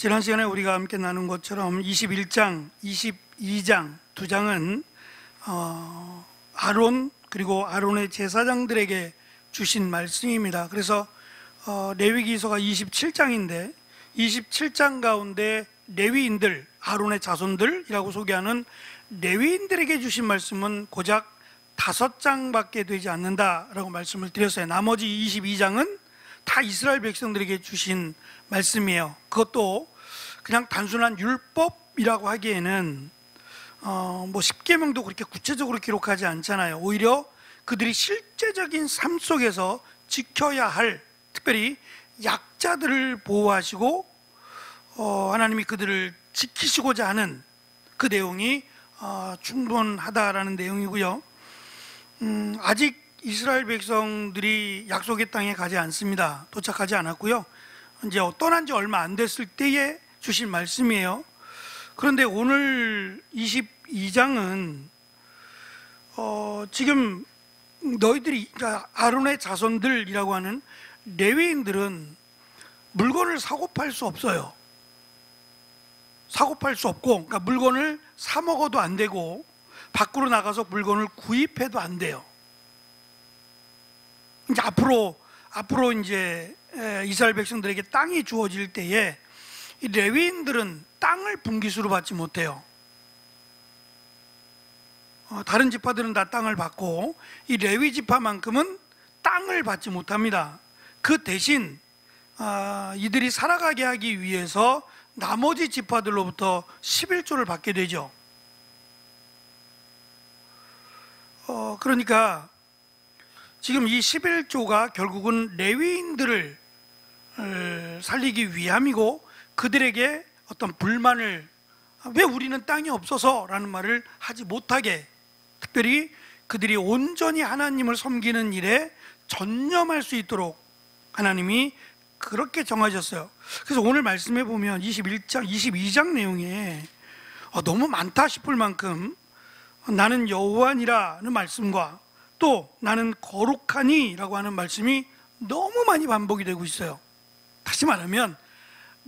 지난 시간에 우리가 함께 나눈 것처럼 21장, 22장 두 장은 아론 그리고 아론의 제사장들에게 주신 말씀입니다. 그래서 레위기서가 27장인데 27장 가운데 레위인들, 아론의 자손들이라고 소개하는 레위인들에게 주신 말씀은 고작 5장밖에 되지 않는다라고 말씀을 드렸어요. 나머지 22장은 다 이스라엘 백성들에게 주신 말씀이에요. 그것도 그냥 단순한 율법이라고 하기에는 뭐 십계명도 그렇게 구체적으로 기록하지 않잖아요. 오히려 그들이 실제적인 삶 속에서 지켜야 할, 특별히 약자들을 보호하시고 하나님이 그들을 지키시고자 하는 그 내용이 충분하다라는 내용이고요. 아직 이스라엘 백성들이 약속의 땅에 가지 않습니다. 도착하지 않았고요. 이제 떠난 지 얼마 안 됐을 때에 주신 말씀이에요. 그런데 오늘 22장은 지금 너희들이, 그러니까 아론의 자손들이라고 하는 레위인들은 물건을 사고 팔 수 없어요. 사고 팔 수 없고, 그러니까 물건을 사 먹어도 안 되고 밖으로 나가서 물건을 구입해도 안 돼요. 이제 앞으로 이제 이스라엘 백성들에게 땅이 주어질 때에 이 레위인들은 땅을 분깃으로 받지 못해요. 다른 지파들은 다 땅을 받고 이 레위 지파만큼은 땅을 받지 못합니다. 그 대신 이들이 살아가게 하기 위해서 나머지 지파들로부터 11조를 받게 되죠. 그러니까 지금 이 11조가 결국은 레위인들을 살리기 위함이고, 그들에게 어떤 불만을, 왜 우리는 땅이 없어서 라는 말을 하지 못하게, 특별히 그들이 온전히 하나님을 섬기는 일에 전념할 수 있도록 하나님이 그렇게 정하셨어요. 그래서 오늘 말씀해 보면 21장, 22장 내용에 너무 많다 싶을 만큼 나는 여호와니라는 말씀과 또 나는 거룩하니 라고 하는 말씀이 너무 많이 반복이 되고 있어요. 다시 말하면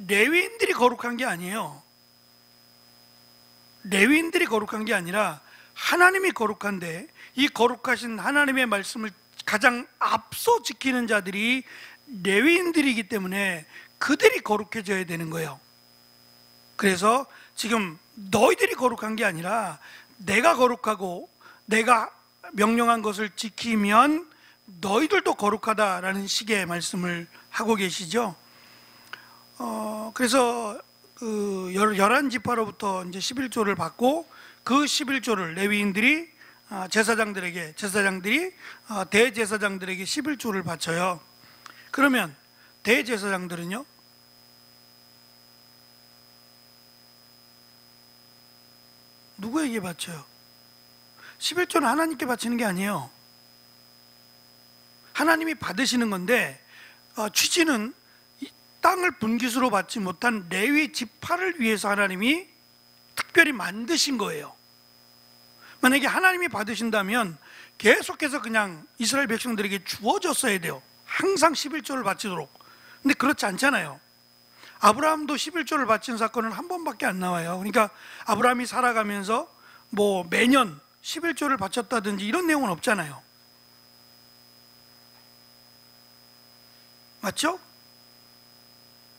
레위인들이 거룩한 게 아니에요. 레위인들이 거룩한 게 아니라 하나님이 거룩한데, 이 거룩하신 하나님의 말씀을 가장 앞서 지키는 자들이 레위인들이기 때문에 그들이 거룩해져야 되는 거예요. 그래서 지금 너희들이 거룩한 게 아니라 내가 거룩하고 내가 명령한 것을 지키면 너희들도 거룩하다라는 식의 말씀을 하고 계시죠. 그래서 그 11지파로부터 이제 11조를 받고 그 11조를 레위인들이 제사장들이 대제사장들에게 11조를 바쳐요. 그러면 대제사장들은요? 누구에게 바쳐요? 11조는 하나님께 바치는 게 아니에요. 하나님이 받으시는 건데, 취지는 이 땅을 분깃으로 받지 못한 레위 지파를 위해서 하나님이 특별히 만드신 거예요. 만약에 하나님이 받으신다면 계속해서 그냥 이스라엘 백성들에게 주어졌어야 돼요. 항상 11조를 바치도록. 근데 그렇지 않잖아요. 아브라함도 11조를 바친 사건은 한 번밖에 안 나와요. 그러니까 아브라함이 살아가면서 뭐 매년 11조를 바쳤다든지 이런 내용은 없잖아요. 맞죠?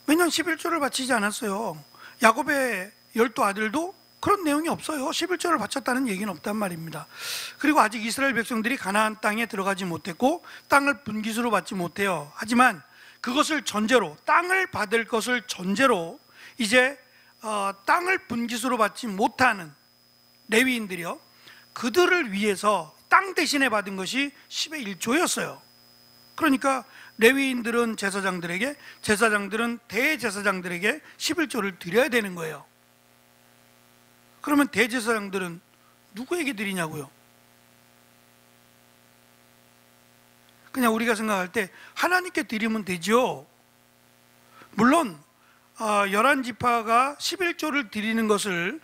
매년 11조를 바치지 않았어요. 야곱의 12아들도 그런 내용이 없어요. 11조를 바쳤다는 얘기는 없단 말입니다. 그리고 아직 이스라엘 백성들이 가나안 땅에 들어가지 못했고 땅을 분깃으로 받지 못해요. 하지만 그것을 전제로, 땅을 받을 것을 전제로 이제 땅을 분깃으로 받지 못하는 레위인들이요, 그들을 위해서 땅 대신에 받은 것이 10의 1조였어요. 그러니까 레위인들은 제사장들에게, 제사장들은 대제사장들에게 11조를 드려야 되는 거예요. 그러면 대제사장들은 누구에게 드리냐고요? 그냥 우리가 생각할 때 하나님께 드리면 되죠. 물론 11지파가 11조를 드리는 것을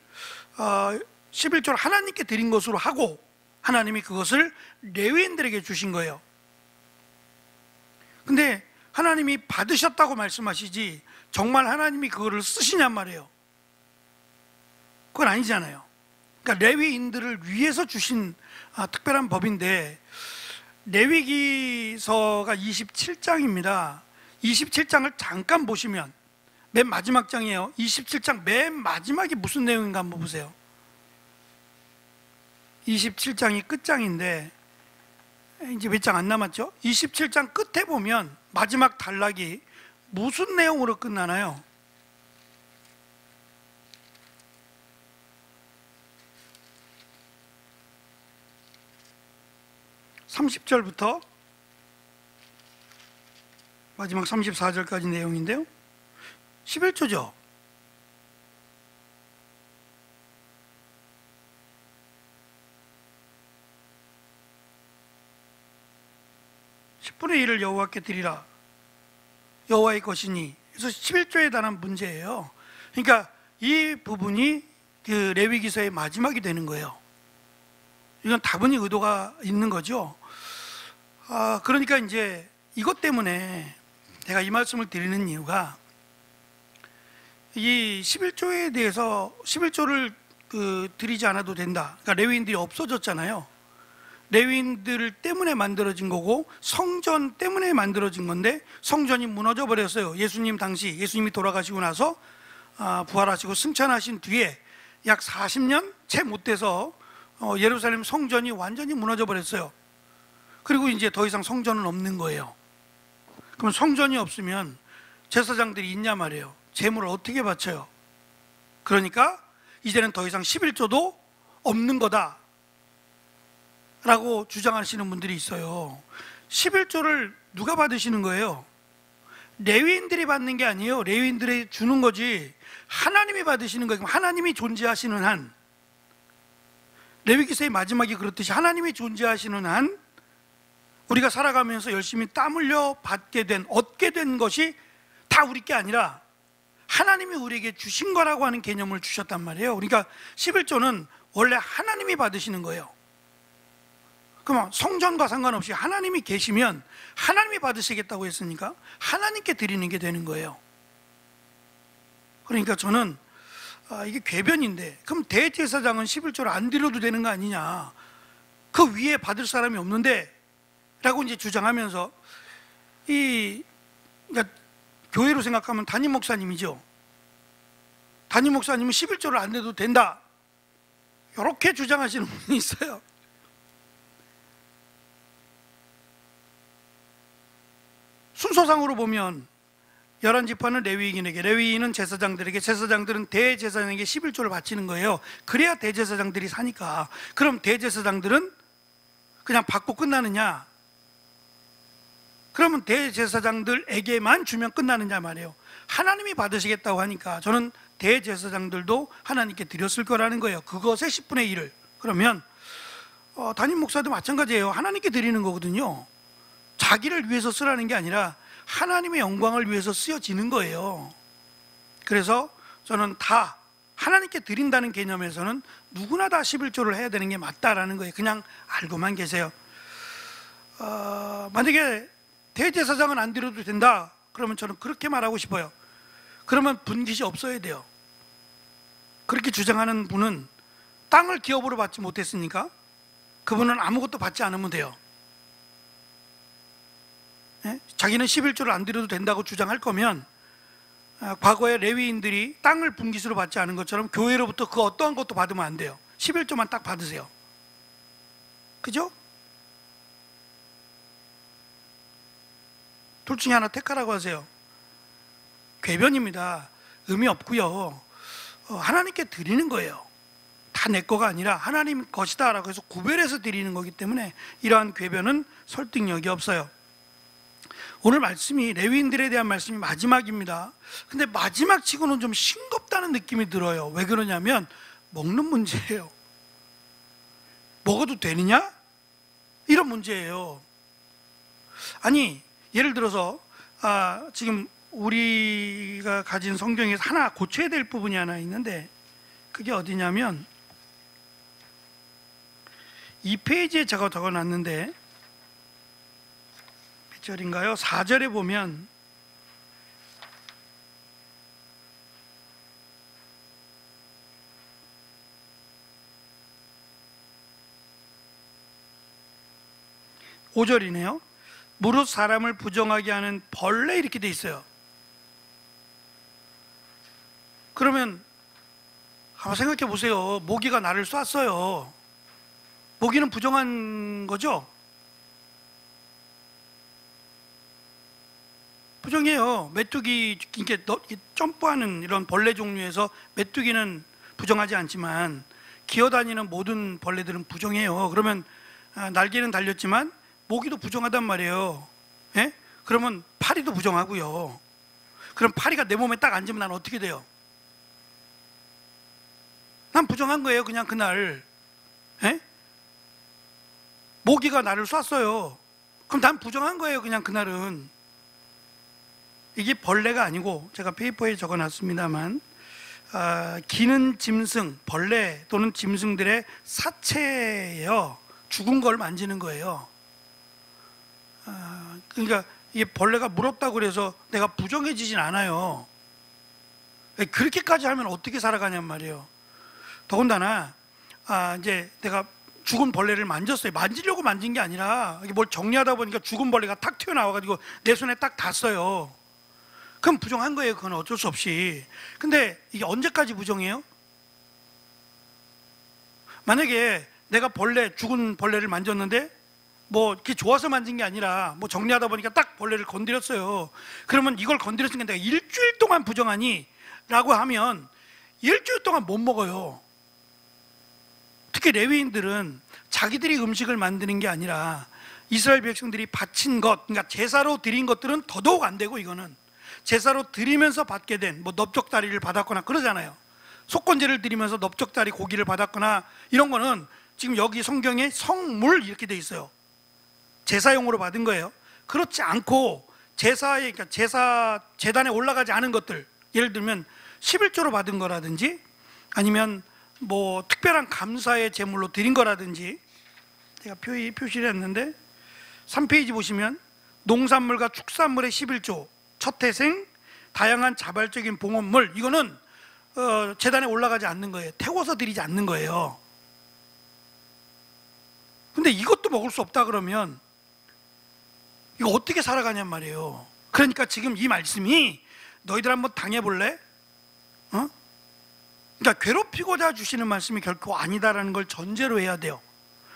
11조를 하나님께 드린 것으로 하고 하나님이 그것을 레위인들에게 주신 거예요. 근데 하나님이 받으셨다고 말씀하시지 정말 하나님이 그거를 쓰시냔 말이에요. 그건 아니잖아요. 그러니까 레위인들을 위해서 주신 특별한 법인데, 레위기서가 27장입니다. 27장을 잠깐 보시면 맨 마지막 장이에요. 27장 맨 마지막이 무슨 내용인가 한번 보세요. 27장이 끝장인데 이제 몇 장 안 남았죠? 27장 끝에 보면 마지막 단락이 무슨 내용으로 끝나나요? 30절부터 마지막 34절까지 내용인데요, 11조죠. (10분의 1을) 여호와께 드리라. 여호와의 것이니. 그래서 11조에 관한 문제예요. 그러니까 이 부분이 그 레위기서의 마지막이 되는 거예요. 이건 다분히 의도가 있는 거죠. 그러니까 이제 이것 때문에 제가 이 말씀을 드리는 이유가, 이 11조에 대해서 11조를 드리지 않아도 된다. 그러니까 레위인들이 없어졌잖아요. 레위인들 때문에 만들어진 거고 성전 때문에 만들어진 건데, 성전이 무너져 버렸어요. 예수님 당시, 예수님이 돌아가시고 나서 부활하시고 승천하신 뒤에 약 40년 채 못 돼서 예루살렘 성전이 완전히 무너져 버렸어요. 그리고 이제 더 이상 성전은 없는 거예요. 그럼 성전이 없으면 제사장들이 있냐 말이에요. 제물을 어떻게 바쳐요? 그러니까 이제는 더 이상 11조도 없는 거다 라고 주장하시는 분들이 있어요. 11조를 누가 받으시는 거예요? 레위인들이 받는 게 아니에요. 레위인들이 주는 거지 하나님이 받으시는 거예요. 하나님이 존재하시는 한, 레위기서의 마지막이 그렇듯이 하나님이 존재하시는 한 우리가 살아가면서 열심히 땀 흘려 받게 된, 얻게 된 것이 다 우리 게 아니라 하나님이 우리에게 주신 거라고 하는 개념을 주셨단 말이에요. 그러니까 11조는 원래 하나님이 받으시는 거예요. 그럼 성전과 상관없이 하나님이 계시면 하나님이 받으시겠다고 했으니까 하나님께 드리는 게 되는 거예요. 그러니까 저는 이게 궤변인데, 그럼 대제사장은 11조를 안 드려도 되는 거 아니냐, 그 위에 받을 사람이 없는데 라고 이제 주장하면서, 그러니까 교회로 생각하면 담임 목사님이죠. 담임 목사님은 11조를 안 내도 된다, 이렇게 주장하시는 분이 있어요. 순서상으로 보면 11지파는 레위인에게, 레위인은 제사장들에게, 제사장들은 대제사장에게 11조를 바치는 거예요. 그래야 대제사장들이 사니까. 그럼 대제사장들은 그냥 받고 끝나느냐? 그러면 대제사장들에게만 주면 끝나느냐 말이에요. 하나님이 받으시겠다고 하니까 저는 대제사장들도 하나님께 드렸을 거라는 거예요. 그것의 10분의 1을. 그러면 담임 목사도 마찬가지예요. 하나님께 드리는 거거든요. 자기를 위해서 쓰라는 게 아니라 하나님의 영광을 위해서 쓰여지는 거예요. 그래서 저는 다 하나님께 드린다는 개념에서는 누구나 다 11조를 해야 되는 게 맞다라는 거예요. 그냥 알고만 계세요. 만약에 대제사장은 안 드려도 된다 그러면 저는 그렇게 말하고 싶어요. 그러면 분깃이 없어야 돼요. 그렇게 주장하는 분은 땅을 기업으로 받지 못했으니까 그분은 아무것도 받지 않으면 돼요. 자기는 11조를 안 드려도 된다고 주장할 거면 과거에 레위인들이 땅을 분깃으로 받지 않은 것처럼 교회로부터 그 어떠한 것도 받으면 안 돼요. 11조만 딱 받으세요. 그죠? 둘 중에 하나 택하라고 하세요. 궤변입니다. 의미 없고요. 하나님께 드리는 거예요. 다 내 거가 아니라 하나님 것이다 라고 해서 구별해서 드리는 거기 때문에 이러한 궤변은 설득력이 없어요. 오늘 말씀이 레위인들에 대한 말씀이 마지막입니다. 근데 마지막 치고는 좀 싱겁다는 느낌이 들어요. 왜 그러냐면 먹는 문제예요. 먹어도 되느냐? 이런 문제예요. 아니, 예를 들어서 지금 우리가 가진 성경에서 하나 고쳐야 될 부분이 하나 있는데, 그게 어디냐면 2페이지에 제가 적어놨는데, 절인가요? 4절에 보면 (5절이네요) 무릇 사람을 부정하게 하는 벌레 이렇게 돼 있어요. 그러면 한번 생각해 보세요. 모기가 나를 쐈어요. 모기는 부정한 거죠? 부정해요. 메뚜기, 이렇게 점프하는 이런 벌레 종류에서 메뚜기는 부정하지 않지만 기어다니는 모든 벌레들은 부정해요. 그러면 날개는 달렸지만 모기도 부정하단 말이에요. 예? 그러면 파리도 부정하고요. 그럼 파리가 내 몸에 딱 앉으면 난 어떻게 돼요? 난 부정한 거예요. 그냥 그날. 예? 모기가 나를 쐈어요. 그럼 난 부정한 거예요. 그냥 그날은. 이게 벌레가 아니고 제가 페이퍼에 적어놨습니다만 기는 짐승, 벌레 또는 짐승들의 사체예요. 죽은 걸 만지는 거예요. 그러니까 이게 벌레가 물었다고 그래서 내가 부정해지진 않아요. 그렇게까지 하면 어떻게 살아가냔 말이에요. 더군다나 이제 내가 죽은 벌레를 만졌어요. 만지려고 만진 게 아니라 이게 뭘 정리하다 보니까 죽은 벌레가 탁 튀어나와가지고 내 손에 딱 닿았어요. 그럼 부정한 거예요. 그건 어쩔 수 없이. 근데 이게 언제까지 부정해요? 만약에 내가 죽은 벌레를 만졌는데 뭐 그게 좋아서 만진 게 아니라 뭐 정리하다 보니까 딱 벌레를 건드렸어요. 그러면 이걸 건드렸으니까 내가 일주일 동안 부정하니? 라고 하면 일주일 동안 못 먹어요. 특히 레위인들은 자기들이 음식을 만드는 게 아니라 이스라엘 백성들이 바친 것, 그러니까 제사로 드린 것들은 더더욱 안 되고, 이거는 제사로 드리면서 받게 된 뭐 넓적다리를 받았거나 그러잖아요. 속건제를 드리면서 넓적다리 고기를 받았거나 이런 거는 지금 여기 성경에 성물 이렇게 돼 있어요. 제사용으로 받은 거예요. 그렇지 않고 그러니까 제단에 올라가지 않은 것들, 예를 들면 11조로 받은 거라든지 아니면 뭐 특별한 감사의 제물로 드린 거라든지, 제가 표시를 했는데 3페이지 보시면 농산물과 축산물의 11조, 첫 태생, 다양한 자발적인 봉헌물, 이거는 제단에 올라가지 않는 거예요. 태워서 드리지 않는 거예요. 근데 이것도 먹을 수 없다 그러면 이거 어떻게 살아가냔 말이에요. 그러니까 지금 이 말씀이 너희들 한번 당해볼래? 그러니까 괴롭히고자 주시는 말씀이 결코 아니다라는 걸 전제로 해야 돼요.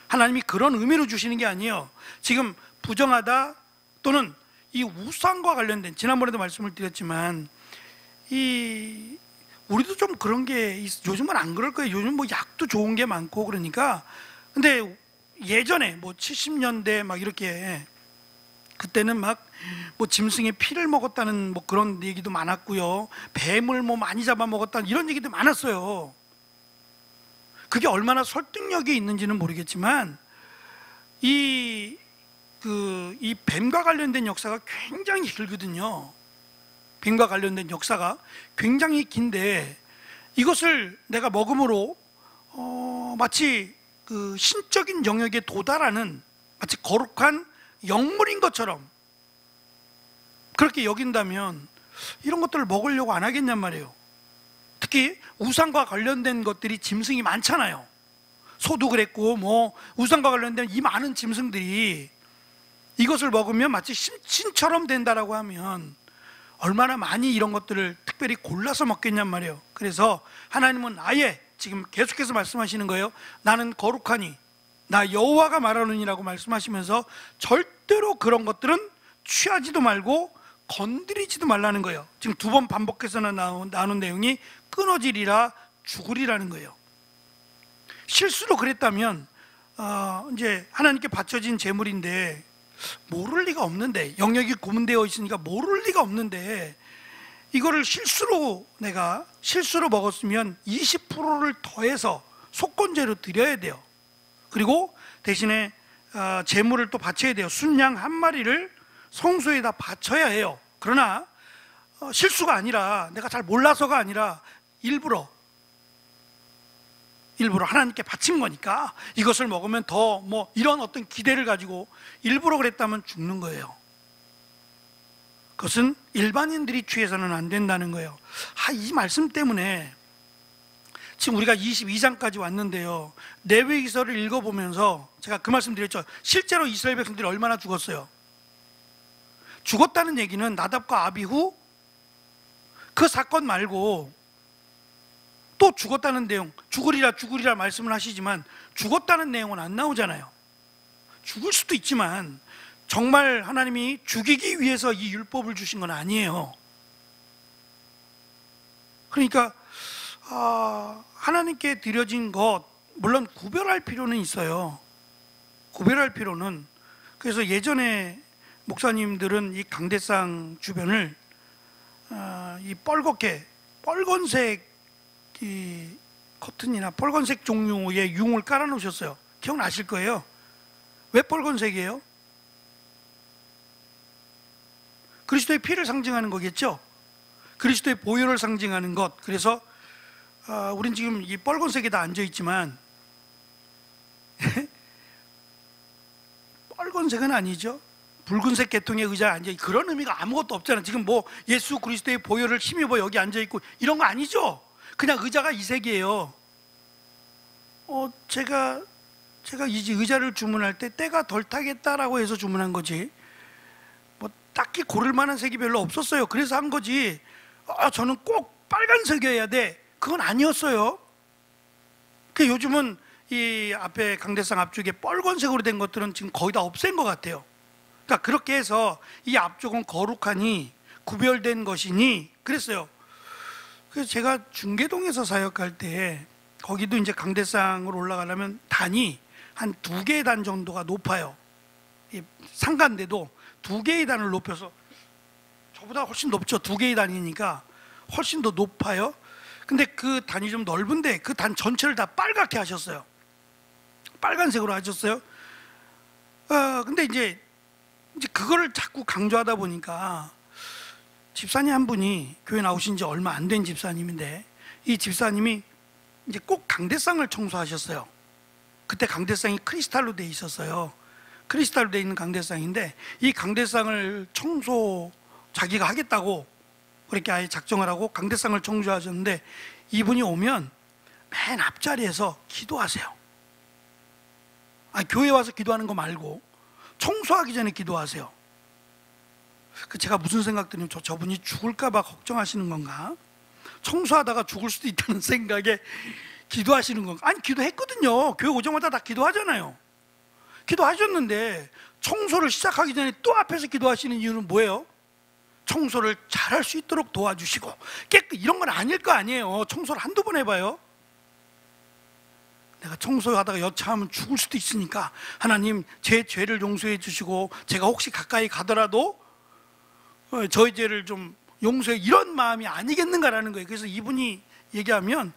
하나님이 그런 의미로 주시는 게 아니에요. 지금 부정하다 또는 이 우상과 관련된, 지난번에도 말씀을 드렸지만 우리도 좀 그런 게 요즘은 안 그럴 거예요. 요즘 뭐 약도 좋은 게 많고 그러니까. 근데 예전에 뭐 70년대 막 이렇게, 그때는 막 뭐 짐승의 피를 먹었다는 뭐 그런 얘기도 많았고요. 뱀을 뭐 많이 잡아 먹었다는 이런 얘기도 많았어요. 그게 얼마나 설득력이 있는지는 모르겠지만 이 뱀과 관련된 역사가 굉장히 길거든요. 뱀과 관련된 역사가 굉장히 긴데 이것을 내가 먹음으로 마치 그 신적인 영역에 도달하는 마치 거룩한 영물인 것처럼 그렇게 여긴다면 이런 것들을 먹으려고 안 하겠냔 말이에요. 특히 우상과 관련된 것들이 짐승이 많잖아요. 소도 그랬고 뭐 우상과 관련된 이 많은 짐승들이 이것을 먹으면 마치 신처럼 된다라고 하면 얼마나 많이 이런 것들을 특별히 골라서 먹겠냔 말이에요. 그래서 하나님은 아예 지금 계속해서 말씀하시는 거예요. 나는 거룩하니 나 여호와가 말하느니라고 말씀하시면서 절대로 그런 것들은 취하지도 말고 건드리지도 말라는 거예요. 지금 두 번 반복해서 나오는 내용이 끊어지리라, 죽으리라는 거예요. 실수로 그랬다면 이제 하나님께 바쳐진 제물인데 모를 리가 없는데, 영역이 구분되어 있으니까 모를 리가 없는데 이거를 내가 실수로 먹었으면 20%를 더해서 속건제로 드려야 돼요. 그리고 대신에 제물을 또 바쳐야 돼요. 순양 한 마리를 성소에다 바쳐야 해요. 그러나 실수가 아니라, 내가 잘 몰라서가 아니라 일부러 하나님께 바친 거니까 이것을 먹으면 더 뭐 이런 어떤 기대를 가지고 일부러 그랬다면 죽는 거예요. 그것은 일반인들이 취해서는 안 된다는 거예요. 이 말씀 때문에 지금 우리가 22장까지 왔는데요, 레위기서를 읽어보면서 제가 그 말씀 드렸죠. 실제로 이스라엘 백성들이 얼마나 죽었어요. 죽었다는 얘기는 나답과 아비후 그 사건 말고 또 죽었다는 내용, 죽으리라 말씀을 하시지만 죽었다는 내용은 안 나오잖아요. 죽을 수도 있지만 정말 하나님이 죽이기 위해서 이 율법을 주신 건 아니에요. 그러니까 하나님께 드려진 것, 물론 구별할 필요는 있어요. 구별할 필요는. 그래서 예전에 목사님들은 이 강대상 주변을 이 빨간색 이 커튼이나 빨간색 종류의 융을 깔아 놓으셨어요. 기억나실 거예요. 왜 빨간색이에요? 그리스도의 피를 상징하는 거겠죠. 그리스도의 보혈을 상징하는 것. 그래서 우린 지금 이 빨간색에 다 앉아 있지만 빨간색은 아니죠. 붉은색 계통의 의자에 앉아, 그런 의미가 아무것도 없잖아요. 지금 뭐 예수 그리스도의 보혈을 힘입어 여기 앉아 있고 이런 거 아니죠. 그냥 의자가 이 색이에요. 제가 이 의자를 주문할 때 때가 덜 타겠다라고 해서 주문한 거지, 뭐 딱히 고를 만한 색이 별로 없었어요. 그래서 한 거지, 저는 꼭 빨간색이어야 돼, 그건 아니었어요. 요즘은 이 앞에 강대상 앞쪽에 빨간색으로 된 것들은 지금 거의 다 없앤 것 같아요. 그러니까 그렇게 해서 이 앞쪽은 거룩하니 구별된 것이니 그랬어요. 그래서 제가 중계동에서 사역할 때 거기도 이제 강대상으로 올라가려면 단이 한 2개의 단 정도가 높아요. 상가인데도 2개의 단을 높여서, 저보다 훨씬 높죠. 2개의 단이니까 훨씬 더 높아요. 근데 그 단이 좀 넓은데 그 단 전체를 다 빨갛게 하셨어요. 빨간색으로 하셨어요. 근데 이제 그거를 자꾸 강조하다 보니까 집사님 한 분이 교회 나오신 지 얼마 안 된 집사님인데, 이 집사님이 이제 꼭 강대상을 청소하셨어요. 그때 강대상이 크리스탈로 돼 있었어요. 크리스탈로 돼 있는 강대상인데 이 강대상을 자기가 하겠다고 그렇게 아예 작정을 하고 강대상을 청소하셨는데, 이분이 오면 맨 앞자리에서 기도하세요. 교회 와서 기도하는 거 말고 청소하기 전에 기도하세요. 제가 무슨 생각 드냐면, 저분이 죽을까봐 걱정하시는 건가? 청소하다가 죽을 수도 있다는 생각에 기도하시는 건가? 아니, 기도했거든요. 교회 오자마자 다 기도하잖아요. 기도하셨는데 청소를 시작하기 전에 또 앞에서 기도하시는 이유는 뭐예요? 청소를 잘할 수 있도록 도와주시고 이런 건 아닐 거 아니에요. 청소를 한두 번 해봐요. 내가 청소하다가 여차하면 죽을 수도 있으니까 하나님 제 죄를 용서해 주시고 제가 혹시 가까이 가더라도 저의 죄를 좀 용서해, 이런 마음이 아니겠는가라는 거예요. 그래서 이분이 얘기하면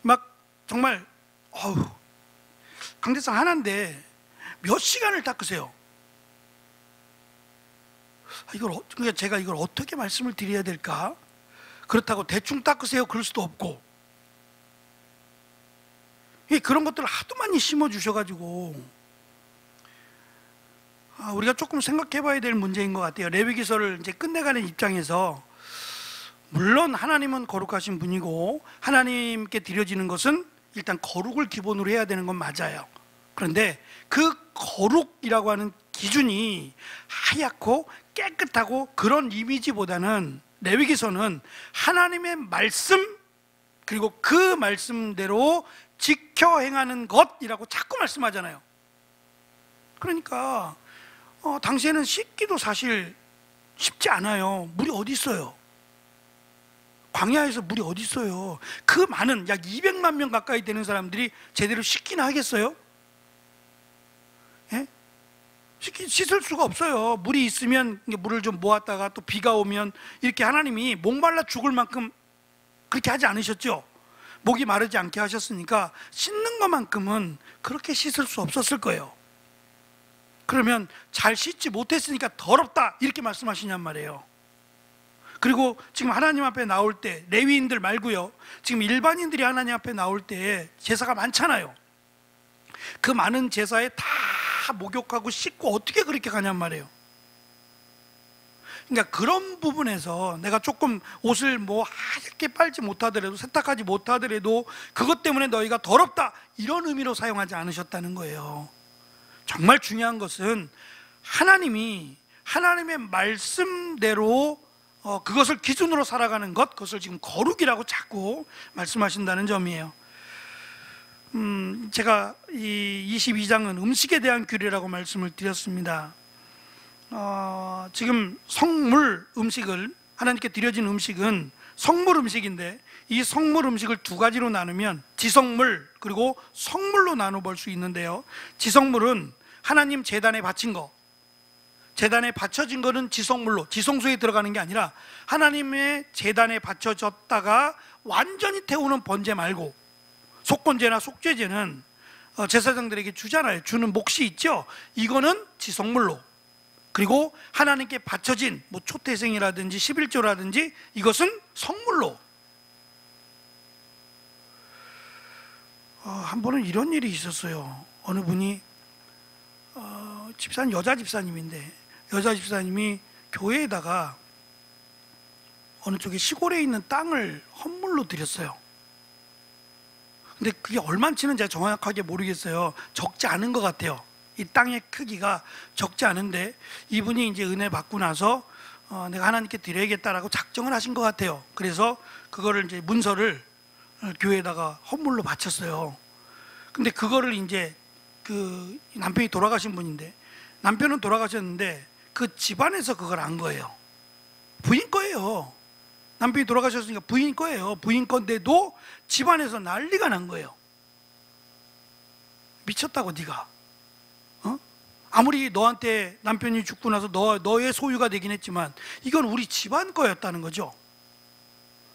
막 정말 강대상 하나인데 몇 시간을 닦으세요. 그러니까 제가 이걸 어떻게 말씀을 드려야 될까? 그렇다고 대충 닦으세요 그럴 수도 없고, 그런 것들을 하도 많이 심어주셔가지고 우리가 조금 생각해 봐야 될 문제인 것 같아요. 레위기서를 이제 끝내가는 입장에서, 물론 하나님은 거룩하신 분이고 하나님께 드려지는 것은 일단 거룩을 기본으로 해야 되는 건 맞아요. 그런데 그 거룩이라고 하는 기준이 하얗고 깨끗하고 그런 이미지보다는 레위기서는 하나님의 말씀, 그리고 그 말씀대로 지켜 행하는 것이라고 자꾸 말씀하잖아요. 그러니까 당시에는 씻기도 사실 쉽지 않아요. 물이 어디 있어요? 광야에서 물이 어디 있어요? 그 많은 약 200만 명 가까이 되는 사람들이 제대로 씻기나 하겠어요? 예? 씻을 수가 없어요. 물이 있으면 물을 좀 모았다가 또 비가 오면, 이렇게 하나님이 목말라 죽을 만큼 그렇게 하지 않으셨죠? 목이 마르지 않게 하셨으니까 씻는 것만큼은 그렇게 씻을 수 없었을 거예요. 그러면 잘 씻지 못했으니까 더럽다 이렇게 말씀하시냔 말이에요. 그리고 지금 하나님 앞에 나올 때, 레위인들 말고요, 지금 일반인들이 하나님 앞에 나올 때 제사가 많잖아요. 그 많은 제사에 다 목욕하고 씻고 어떻게 그렇게 가냔 말이에요. 그러니까 그런 부분에서 내가 조금 옷을 뭐 하얗게 빨지 못하더라도, 세탁하지 못하더라도 그것 때문에 너희가 더럽다, 이런 의미로 사용하지 않으셨다는 거예요. 정말 중요한 것은 하나님이 하나님의 말씀대로 그것을 기준으로 살아가는 것, 그것을 지금 거룩이라고 자꾸 말씀하신다는 점이에요. 제가 이 22장은 음식에 대한 규례라고 말씀을 드렸습니다. 지금 성물 음식을, 하나님께 드려진 음식은 성물 음식인데, 이 성물 음식을 두 가지로 나누면 지성물 그리고 성물로 나눠볼 수 있는데요, 지성물은 하나님 제단에 바친 거, 제단에 바쳐진 거는 지성물로, 지성소에 들어가는 게 아니라 하나님의 제단에 바쳐졌다가 완전히 태우는 번제 말고, 속번제나 속죄제는 제사장들에게 주잖아요. 주는 몫이 있죠. 이거는 지성물로, 그리고 하나님께 바쳐진 뭐 초태생이라든지 11조라든지 이것은 성물로. 한 번은 이런 일이 있었어요. 어느 분이 집사님, 여자 집사님인데, 여자 집사님이 교회에다가 어느 쪽에 시골에 있는 땅을 헌물로 드렸어요. 근데 그게 얼마치는 제가 정확하게 모르겠어요. 적지 않은 것 같아요. 이 땅의 크기가 적지 않은데, 이분이 이제 은혜 받고 나서 내가 하나님께 드려야겠다라고 작정을 하신 것 같아요. 그래서 그거를 이제 문서를 교회에다가 헌물로 바쳤어요. 근데 그거를 이제 그 남편이 돌아가신 분인데, 남편은 돌아가셨는데 그 집안에서 그걸 안 거예요. 부인 거예요. 남편이 돌아가셨으니까 부인 거예요. 부인 건데도 집안에서 난리가 난 거예요. 미쳤다고 네가, 아무리 너한테 남편이 죽고 나서 너의 소유가 되긴 했지만 이건 우리 집안 거였다는 거죠.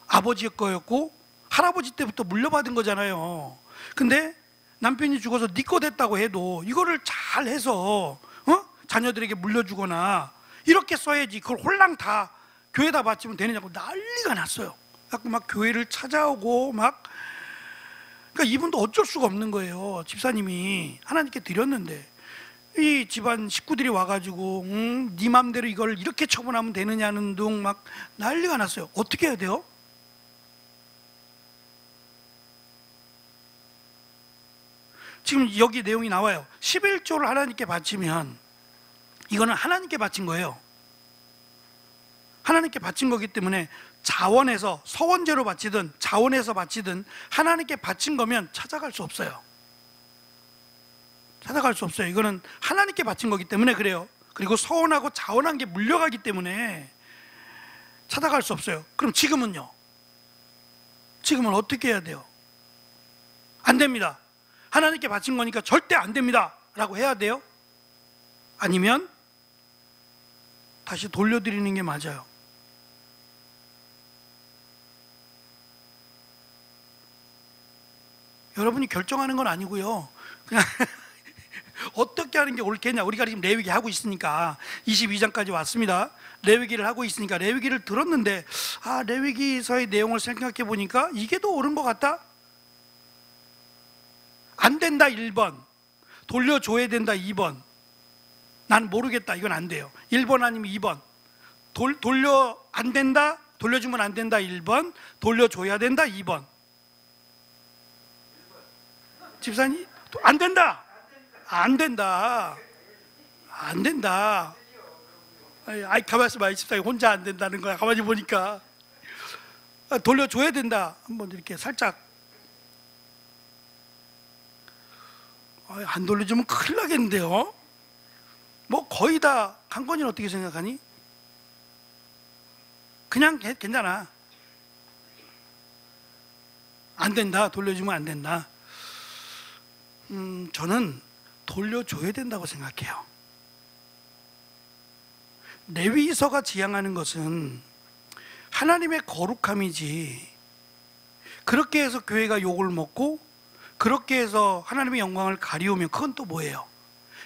아버지 거였고 할아버지 때부터 물려받은 거잖아요. 근데 남편이 죽어서 네 거 됐다고 해도 이거를 잘 해서 자녀들에게 물려주거나 이렇게 써야지, 그걸 홀랑 다 교회에다 바치면 되느냐고 난리가 났어요. 그래서 막 교회를 찾아오고 막, 그러니까 이분도 어쩔 수가 없는 거예요. 집사님이 하나님께 드렸는데 이 집안 식구들이 와가지고 네 맘대로 이걸 이렇게 처분하면 되느냐는 둥 막 난리가 났어요. 어떻게 해야 돼요? 지금 여기 내용이 나와요. 11조를 하나님께 바치면 이거는 하나님께 바친 거예요. 하나님께 바친 거기 때문에 자원에서, 서원제로 바치든 자원에서 바치든 하나님께 바친 거면 찾아갈 수 없어요. 찾아갈 수 없어요. 이거는 하나님께 바친 거기 때문에 그래요. 그리고 서원하고 자원한 게 물려가기 때문에 찾아갈 수 없어요. 그럼 지금은요? 지금은 어떻게 해야 돼요? 안 됩니다. 하나님께 바친 거니까 절대 안 됩니다 라고 해야 돼요? 아니면 다시 돌려드리는 게 맞아요. 여러분이 결정하는 건 아니고요, 그냥 어떻게 하는 게 옳겠냐. 우리가 지금 레위기 하고 있으니까 22장까지 왔습니다. 레위기를 하고 있으니까 레위기를 들었는데, 레위기서의 내용을 생각해 보니까 이게 더 옳은 것 같다. 안 된다 1번, 돌려줘야 된다 2번, 난 모르겠다, 이건 안 돼요 1번 아니면 2번. 돌려 안 된다, 돌려주면 안 된다 1번, 돌려줘야 된다 2번. 집사님, 안 된다, 안 된다, 안 된다. 가만히 있어봐. 집사님 혼자 안 된다는 거야. 가만히 보니까 돌려줘야 된다. 한번 이렇게 살짝, 안 돌려주면 큰일 나겠는데요. 뭐 거의 다, 강건이는 어떻게 생각하니? 그냥 괜찮아, 안 된다, 돌려주면 안 된다. 저는 돌려줘야 된다고 생각해요. 레위서가 지향하는 것은 하나님의 거룩함이지, 그렇게 해서 교회가 욕을 먹고 그렇게 해서 하나님의 영광을 가리우면 그건 또 뭐예요?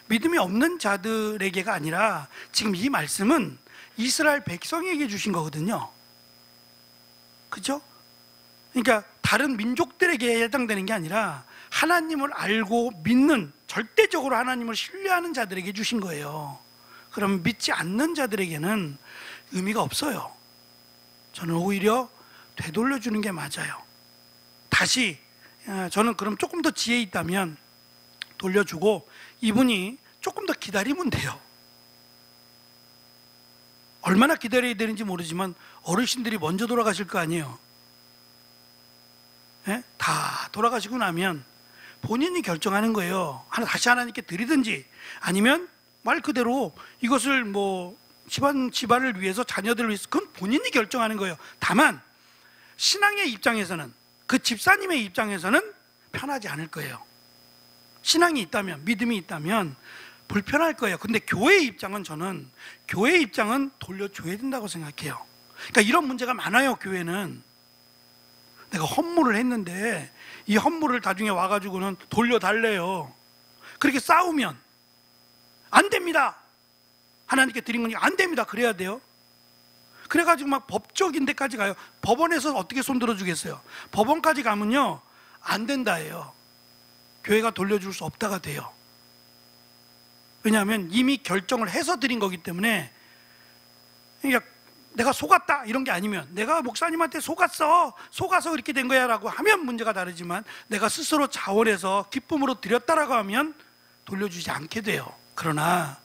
믿음이 없는 자들에게가 아니라 지금 이 말씀은 이스라엘 백성에게 주신 거거든요. 그죠? 그러니까 다른 민족들에게 해당되는 게 아니라 하나님을 알고 믿는, 절대적으로 하나님을 신뢰하는 자들에게 주신 거예요. 그럼 믿지 않는 자들에게는 의미가 없어요. 저는 오히려 되돌려주는 게 맞아요. 다시 저는 그럼 조금 더 지혜 있다면 돌려주고 이분이 조금 더 기다리면 돼요. 얼마나 기다려야 되는지 모르지만 어르신들이 먼저 돌아가실 거 아니에요. 예? 다 돌아가시고 나면 본인이 결정하는 거예요. 다시 하나님께 드리든지 아니면 말 그대로 이것을 뭐 집안을 위해서 자녀들을 위해서 그건 본인이 결정하는 거예요. 다만 신앙의 입장에서는 그 집사님의 입장에서는 편하지 않을 거예요. 신앙이 있다면 믿음이 있다면 불편할 거예요. 근데 교회의 입장은 저는 교회의 입장은 돌려줘야 된다고 생각해요. 그러니까 이런 문제가 많아요. 교회는 내가 헌물을 했는데 이 헌물을 나중에 와가지고는 돌려달래요. 그렇게 싸우면 안 됩니다. 하나님께 드린 거니까 안 됩니다. 그래야 돼요. 그래가지고 막 법적인 데까지 가요. 법원에서 어떻게 손들어 주겠어요? 법원까지 가면요 안 된다예요. 교회가 돌려줄 수 없다가 돼요. 왜냐하면 이미 결정을 해서 드린 거기 때문에. 그러니까 내가 속았다 이런 게 아니면 내가 목사님한테 속아서 이렇게 된 거야 라고 하면 문제가 다르지만 내가 스스로 자원해서 기쁨으로 드렸다라고 하면 돌려주지 않게 돼요. 그러나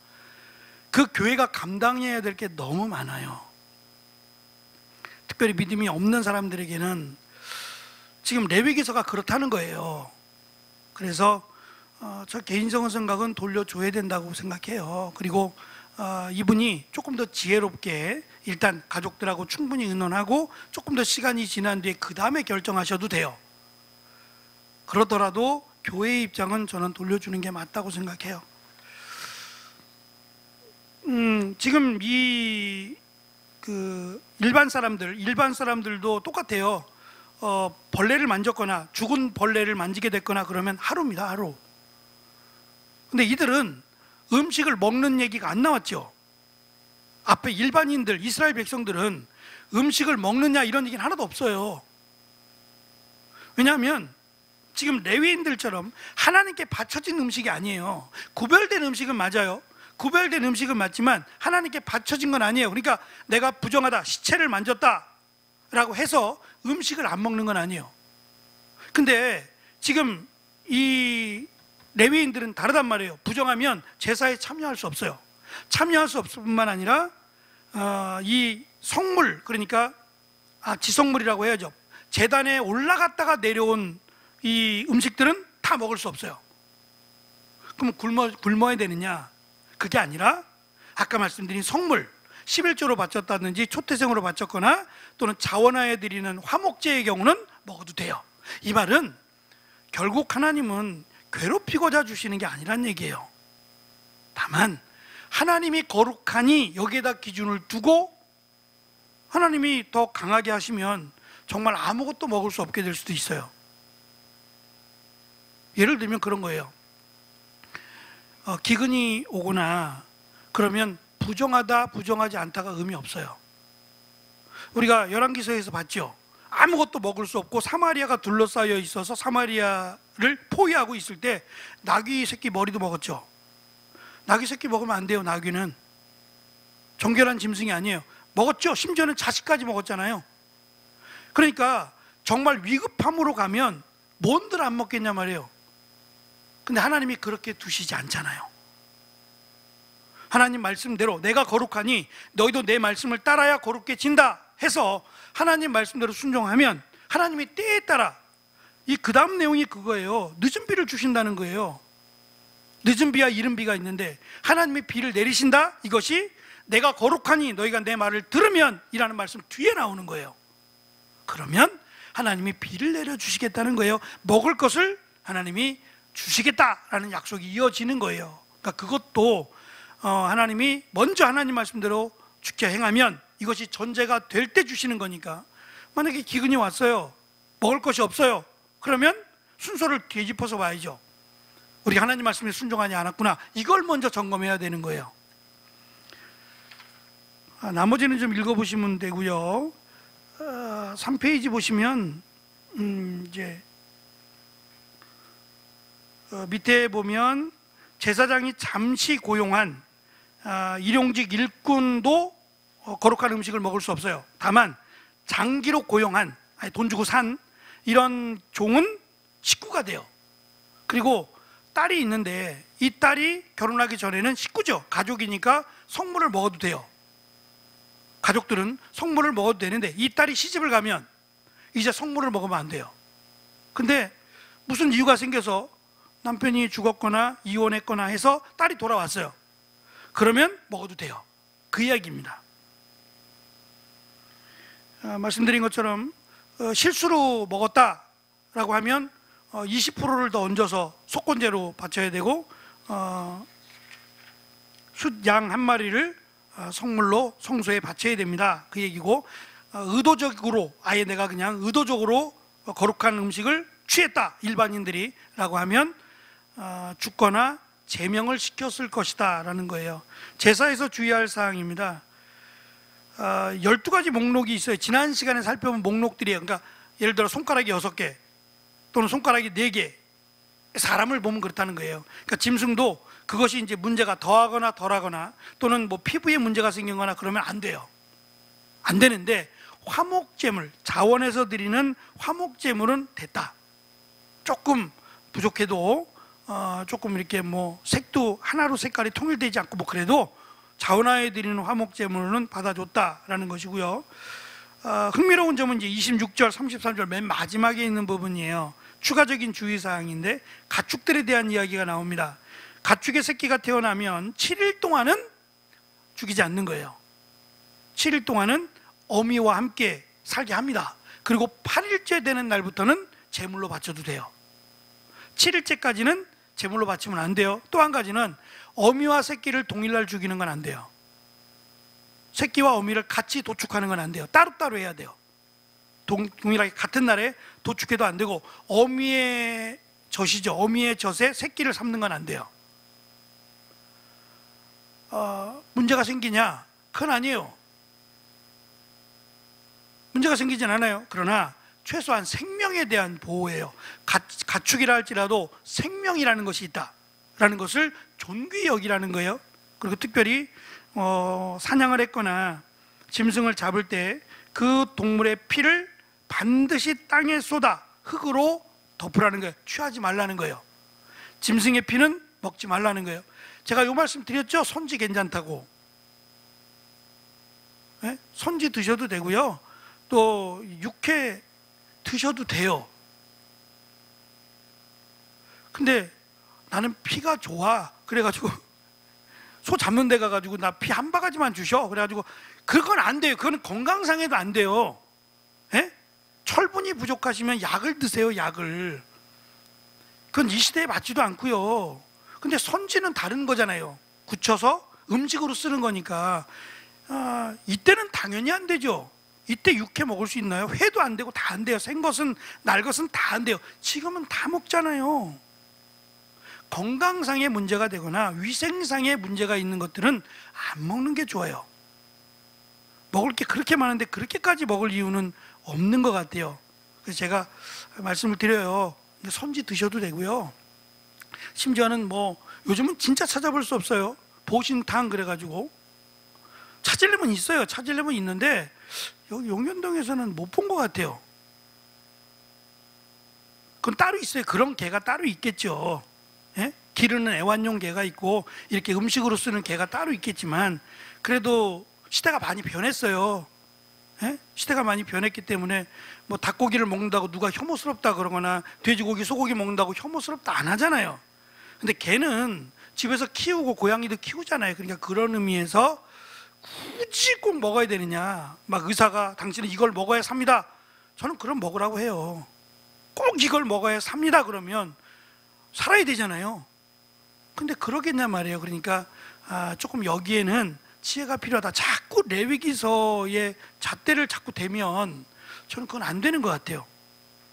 그 교회가 감당해야 될 게 너무 많아요. 특별히 믿음이 없는 사람들에게는 지금 레위기서가 그렇다는 거예요. 그래서 저 개인적인 생각은 돌려줘야 된다고 생각해요. 그리고 이분이 조금 더 지혜롭게 일단 가족들하고 충분히 의논하고 조금 더 시간이 지난 뒤에 그 다음에 결정하셔도 돼요. 그러더라도 교회의 입장은 저는 돌려주는 게 맞다고 생각해요. 지금 일반 사람들도 똑같아요. 벌레를 만졌거나 죽은 벌레를 만지게 됐거나 그러면 하루입니다. 하루. 근데 이들은 음식을 먹는 얘기가 안 나왔죠. 앞에 일반인들, 이스라엘 백성들은 음식을 먹느냐 이런 얘기는 하나도 없어요. 왜냐하면 지금 레위인들처럼 하나님께 바쳐진 음식이 아니에요. 구별된 음식은 맞아요. 구별된 음식은 맞지만 하나님께 바쳐진 건 아니에요. 그러니까 내가 부정하다, 시체를 만졌다 라고 해서 음식을 안 먹는 건 아니에요. 근데 지금 이 레위인들은 다르단 말이에요. 부정하면 제사에 참여할 수 없어요. 참여할 수 없을 뿐만 아니라 이 성물, 그러니까 지성물이라고 해야죠. 제단에 올라갔다가 내려온 이 음식들은 다 먹을 수 없어요. 그럼 굶어야 되느냐? 그게 아니라 아까 말씀드린 성물, 11조로 바쳤다든지 초태생으로 바쳤거나 또는 자원하에 드리는 화목제의 경우는 먹어도 돼요. 이 말은 결국 하나님은 괴롭히고자 주시는 게 아니란 얘기예요. 다만 하나님이 거룩하니 여기에다 기준을 두고 하나님이 더 강하게 하시면 정말 아무것도 먹을 수 없게 될 수도 있어요. 예를 들면 그런 거예요. 기근이 오거나 그러면 부정하다 부정하지 않다가 의미 없어요. 우리가 열왕기서에서 봤죠. 아무것도 먹을 수 없고 사마리아가 둘러싸여 있어서 사마리아를 포위하고 있을 때 나귀 새끼 머리도 먹었죠. 나귀 새끼 먹으면 안 돼요. 나귀는 정결한 짐승이 아니에요. 먹었죠. 심지어는 자식까지 먹었잖아요. 그러니까 정말 위급함으로 가면 뭔들 안 먹겠냐 말이에요. 근데 하나님이 그렇게 두시지 않잖아요. 하나님 말씀대로 내가 거룩하니 너희도 내 말씀을 따라야 거룩게 진다 해서 하나님 말씀대로 순종하면 하나님이 때에 따라 그 다음 내용이 그거예요. 늦은 비를 주신다는 거예요. 늦은 비와 이른 비가 있는데 하나님이 비를 내리신다. 이것이 내가 거룩하니 너희가 내 말을 들으면 이라는 말씀 뒤에 나오는 거예요. 그러면 하나님이 비를 내려주시겠다는 거예요. 먹을 것을 하나님이 주시겠다라는 약속이 이어지는 거예요. 그러니까 그것도 하나님이 먼저 하나님 말씀대로 지켜 행하면 이것이 전제가 될 때 주시는 거니까. 만약에 기근이 왔어요. 먹을 것이 없어요. 그러면 순서를 뒤집어서 봐야죠. 우리 하나님 말씀에 순종하지 않았구나. 이걸 먼저 점검해야 되는 거예요. 나머지는 좀 읽어보시면 되고요. 3페이지 보시면 이제 밑에 보면 제사장이 잠시 고용한 일용직 일꾼도 거룩한 음식을 먹을 수 없어요. 다만 장기로 고용한, 아니 돈 주고 산 이런 종은 식구가 돼요. 그리고 딸이 있는데 이 딸이 결혼하기 전에는 식구죠. 가족이니까 성물을 먹어도 돼요. 가족들은 성물을 먹어도 되는데 이 딸이 시집을 가면 이제 성물을 먹으면 안 돼요. 근데 무슨 이유가 생겨서 남편이 죽었거나 이혼했거나 해서 딸이 돌아왔어요. 그러면 먹어도 돼요. 그 이야기입니다. 말씀드린 것처럼 실수로 먹었다라고 하면 20%를 더 얹어서 속건제로 바쳐야 되고 숫양 한 마리를 성물로 성소에 바쳐야 됩니다. 그 얘기고, 의도적으로 아예 내가 그냥 의도적으로 거룩한 음식을 취했다 일반인들이 라고 하면 죽거나 제명을 시켰을 것이다 라는 거예요. 제사에서 주의할 사항입니다. 12가지 목록이 있어요. 지난 시간에 살펴본 목록들이에요. 그러니까 예를 들어 손가락이 6개 또는 손가락이 4개, 사람을 보면 그렇다는 거예요. 그러니까 짐승도 그것이 이제 문제가 더하거나 덜하거나 또는 뭐 피부에 문제가 생기거나 그러면 안 돼요. 안 되는데 화목제물, 자원에서 드리는 화목제물은 됐다. 조금 부족해도 조금 이렇게 뭐 색도 하나로 색깔이 통일되지 않고 뭐 그래도 자원하에 드리는 화목제물은 받아줬다라는 것이고요. 흥미로운 점은 이제 26절, 33절 맨 마지막에 있는 부분이에요. 추가적인 주의사항인데 가축들에 대한 이야기가 나옵니다. 가축의 새끼가 태어나면 7일 동안은 죽이지 않는 거예요. 7일 동안은 어미와 함께 살게 합니다. 그리고 8일째 되는 날부터는 제물로 바쳐도 돼요. 7일째까지는 제물로 바치면 안 돼요. 또 한 가지는 어미와 새끼를 동일날 죽이는 건 안 돼요. 새끼와 어미를 같이 도축하는 건 안 돼요. 따로따로 해야 돼요. 동일하게 같은 날에 도축해도 안 되고, 어미의 젖이죠. 어미의 젖에 새끼를 삶는 건 안 돼요. 문제가 생기냐? 그건 아니에요. 문제가 생기진 않아요. 그러나 최소한 생명에 대한 보호예요. 가축이라 할지라도 생명이라는 것이 있다라는 것을 존귀히 여기라는 거예요. 그리고 특별히 사냥을 했거나 짐승을 잡을 때 그 동물의 피를 반드시 땅에 쏟아 흙으로 덮으라는 거예요. 취하지 말라는 거예요. 짐승의 피는 먹지 말라는 거예요. 제가 이 말씀 드렸죠? 손지 괜찮다고. 네? 손지 드셔도 되고요. 또 육회 드셔도 돼요. 근데 나는 피가 좋아. 그래가지고 소 잡는 데 가가지고 나 피 한 바가지만 주셔. 그래가지고 그건 안 돼요. 그건 건강상에도 안 돼요. 예? 철분이 부족하시면 약을 드세요. 약을. 그건 이 시대에 맞지도 않고요. 근데 선지는 다른 거잖아요. 굳혀서 음식으로 쓰는 거니까. 이때는 당연히 안 되죠. 이때 육회 먹을 수 있나요? 회도 안 되고 다 안 돼요. 생것은 날것은 다 안 돼요. 지금은 다 먹잖아요. 건강상의 문제가 되거나 위생상의 문제가 있는 것들은 안 먹는 게 좋아요. 먹을 게 그렇게 많은데 그렇게까지 먹을 이유는 없는 것 같아요. 그래서 제가 말씀을 드려요. 선지 드셔도 되고요. 심지어는 뭐 요즘은 진짜 찾아볼 수 없어요. 보신탕 그래가지고 찾으려면 있어요. 찾으려면 있는데 여기 용현동에서는 못 본 것 같아요. 그건 따로 있어요. 그런 게가 따로 있겠죠. 예? 기르는 애완용 게가 있고 이렇게 음식으로 쓰는 게가 따로 있겠지만 그래도 시대가 많이 변했어요. 예? 시대가 많이 변했기 때문에 뭐 닭고기를 먹는다고 누가 혐오스럽다 그러거나 돼지고기, 소고기 먹는다고 혐오스럽다 안 하잖아요. 근데 개는 집에서 키우고 고양이도 키우잖아요. 그러니까 그런 의미에서 굳이 꼭 먹어야 되느냐, 막 의사가 당신은 이걸 먹어야 삽니다. 저는 그럼 먹으라고 해요. 꼭 이걸 먹어야 삽니다 그러면 살아야 되잖아요. 근데 그러겠냐 말이에요. 그러니까 조금 여기에는 지혜가 필요하다. 자꾸 레위기서의 잣대를 자꾸 대면 저는 그건 안 되는 것 같아요.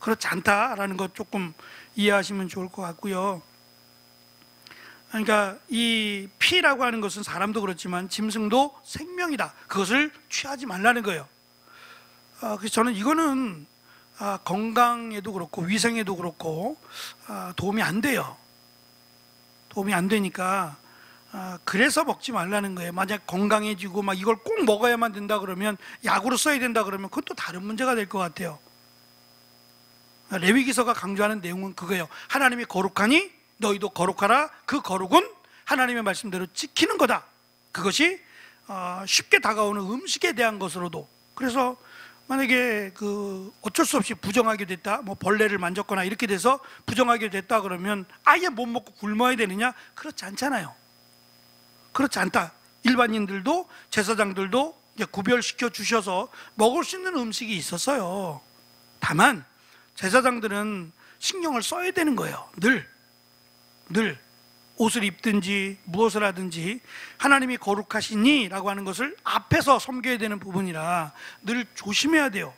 그렇지 않다라는 것 조금 이해하시면 좋을 것 같고요. 그러니까 이 피라고 하는 것은 사람도 그렇지만 짐승도 생명이다. 그것을 취하지 말라는 거예요. 그래서 저는 이거는 건강에도 그렇고 위생에도 그렇고 도움이 안 돼요. 도움이 안 되니까 그래서 먹지 말라는 거예요. 만약 건강해지고 막 이걸 꼭 먹어야만 된다 그러면, 약으로 써야 된다 그러면 그건 또 다른 문제가 될 것 같아요. 레위기서가 강조하는 내용은 그거예요. 하나님이 거룩하니 너희도 거룩하라. 그 거룩은 하나님의 말씀대로 지키는 거다. 그것이 쉽게 다가오는 음식에 대한 것으로도. 그래서 만약에 어쩔 수 없이 부정하게 됐다, 뭐 벌레를 만졌거나 이렇게 돼서 부정하게 됐다 그러면 아예 못 먹고 굶어야 되느냐? 그렇지 않잖아요. 그렇지 않다. 일반인들도 제사장들도 이제 구별시켜 주셔서 먹을 수 있는 음식이 있었어요. 다만 제사장들은 신경을 써야 되는 거예요. 늘 옷을 입든지 무엇을 하든지 하나님이 거룩하시니 라고 하는 것을 앞에서 섬겨야 되는 부분이라 늘 조심해야 돼요.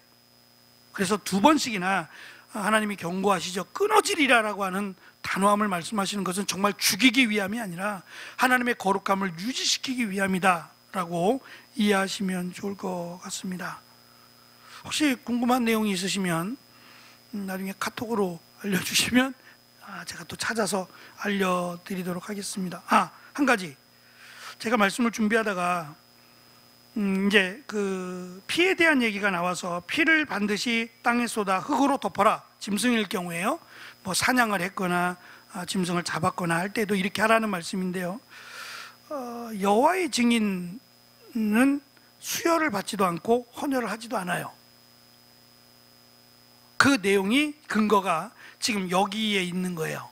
그래서 2번씩이나 하나님이 경고하시죠. 끊어지리라 라고 하는 단호함을 말씀하시는 것은 정말 죽이기 위함이 아니라 하나님의 거룩함을 유지시키기 위함이다 라고 이해하시면 좋을 것 같습니다. 혹시 궁금한 내용이 있으시면 나중에 카톡으로 알려주시면 제가 또 찾아서 알려드리도록 하겠습니다. 한 가지 제가 말씀을 준비하다가 이제 피에 대한 얘기가 나와서 피를 반드시 땅에 쏟아 흙으로 덮어라. 짐승일 경우에요. 뭐 사냥을 했거나 짐승을 잡았거나 할 때도 이렇게 하라는 말씀인데요. 여호와의 증인은 수혈을 받지도 않고 헌혈을 하지도 않아요. 그 내용이 근거가 지금 여기에 있는 거예요.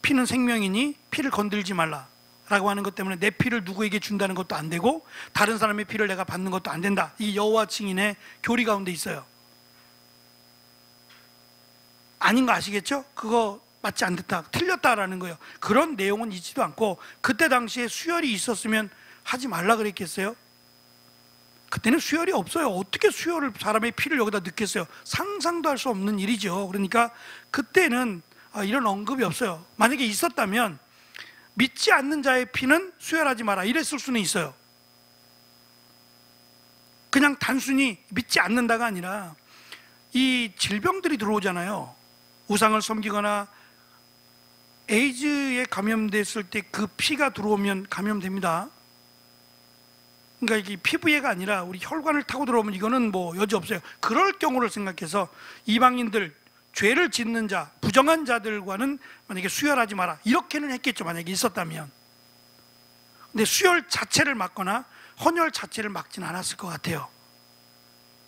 피는 생명이니 피를 건들지 말라 라고 하는 것 때문에 내 피를 누구에게 준다는 것도 안 되고 다른 사람의 피를 내가 받는 것도 안 된다. 이 여호와 증인의 교리 가운데 있어요. 아닌 거 아시겠죠? 그거 맞지 않다, 틀렸다라는 거예요. 그런 내용은 있지도 않고 그때 당시에 수혈이 있었으면 하지 말라 그랬겠어요? 그때는 수혈이 없어요. 어떻게 수혈을 사람의 피를 여기다 넣겠어요? 상상도 할 수 없는 일이죠. 그러니까 그때는 이런 언급이 없어요. 만약에 있었다면 믿지 않는 자의 피는 수혈하지 마라 이랬을 수는 있어요. 그냥 단순히 믿지 않는다가 아니라 이 질병들이 들어오잖아요. 우상을 섬기거나 에이즈에 감염됐을 때 그 피가 들어오면 감염됩니다. 그러니까 이게 피부에가 아니라 우리 혈관을 타고 들어오면 이거는 뭐 여지 없어요. 그럴 경우를 생각해서 이방인들, 죄를 짓는 자, 부정한 자들과는 만약에 수혈하지 마라 이렇게는 했겠죠. 만약에 있었다면. 근데 수혈 자체를 막거나 헌혈 자체를 막지는 않았을 것 같아요.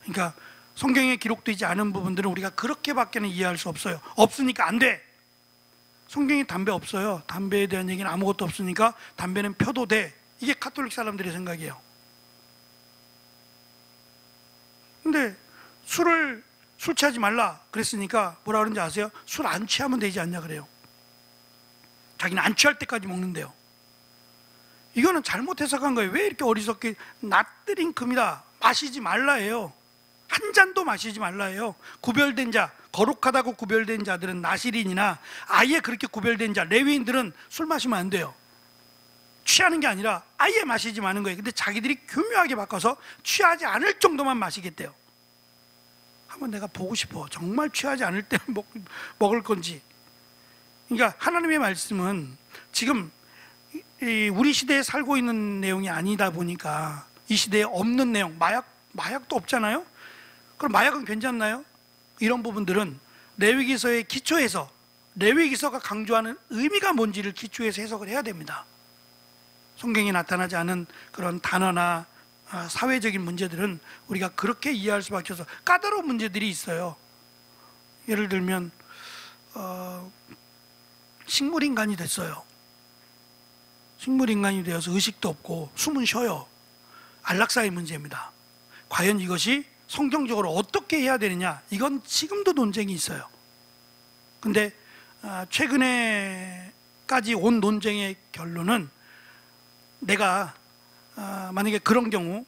그러니까 성경에 기록되지 않은 부분들은 우리가 그렇게밖에는 이해할 수 없어요. 없으니까 안 돼. 성경에 담배 없어요. 담배에 대한 얘기는 아무것도 없으니까 담배는 펴도 돼. 이게 가톨릭 사람들의 생각이에요. 근데 술 취하지 말라 그랬으니까 뭐라 그런지 아세요? 술 안 취하면 되지 않냐 그래요. 자기는 안 취할 때까지 먹는데요. 이거는 잘못 해석한 거예요. 왜 이렇게 어리석게 낫드링크입니다. 마시지 말라예요. 한 잔도 마시지 말라예요. 구별된 자, 거룩하다고 구별된 자들은 나실인이나 아예 그렇게 구별된 자, 레위인들은 술 마시면 안 돼요. 취하는 게 아니라 아예 마시지 마는 거예요. 근데 자기들이 교묘하게 바꿔서 취하지 않을 정도만 마시겠대요. 한번 내가 보고 싶어. 정말 취하지 않을 때 먹을 건지. 그러니까 하나님의 말씀은 지금 우리 시대에 살고 있는 내용이 아니다 보니까 이 시대에 없는 내용, 마약도 없잖아요. 그럼 마약은 괜찮나요? 이런 부분들은 레위기서의 기초에서, 레위기서가 강조하는 의미가 뭔지를 기초해서 해석을 해야 됩니다. 성경에 나타나지 않은 그런 단어나 사회적인 문제들은 우리가 그렇게 이해할 수밖에 없어서 까다로운 문제들이 있어요. 예를 들면 식물인간이 됐어요. 식물인간이 되어서 의식도 없고 숨은 쉬어요. 안락사의 문제입니다. 과연 이것이 성경적으로 어떻게 해야 되느냐, 이건 지금도 논쟁이 있어요. 근데 최근에까지 온 논쟁의 결론은 내가 만약에 그런 경우,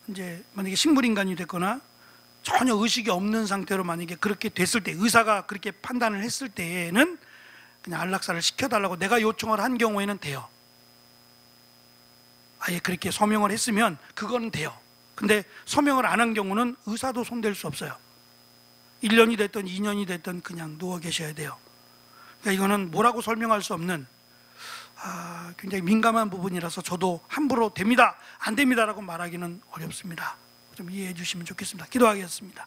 이제 만약에 식물인간이 됐거나 전혀 의식이 없는 상태로 만약에 그렇게 됐을 때, 의사가 그렇게 판단을 했을 때에는 그냥 안락사를 시켜달라고 내가 요청을 한 경우에는 돼요. 아예 그렇게 서명을 했으면 그거는 돼요. 근데 서명을 안 한 경우는 의사도 손댈 수 없어요. 1년이 됐든 2년이 됐든 그냥 누워 계셔야 돼요. 그러니까 이거는 뭐라고 설명할 수 없는 굉장히 민감한 부분이라서 저도 함부로 됩니다, 안 됩니다라고 말하기는 어렵습니다. 좀 이해해 주시면 좋겠습니다. 기도하겠습니다.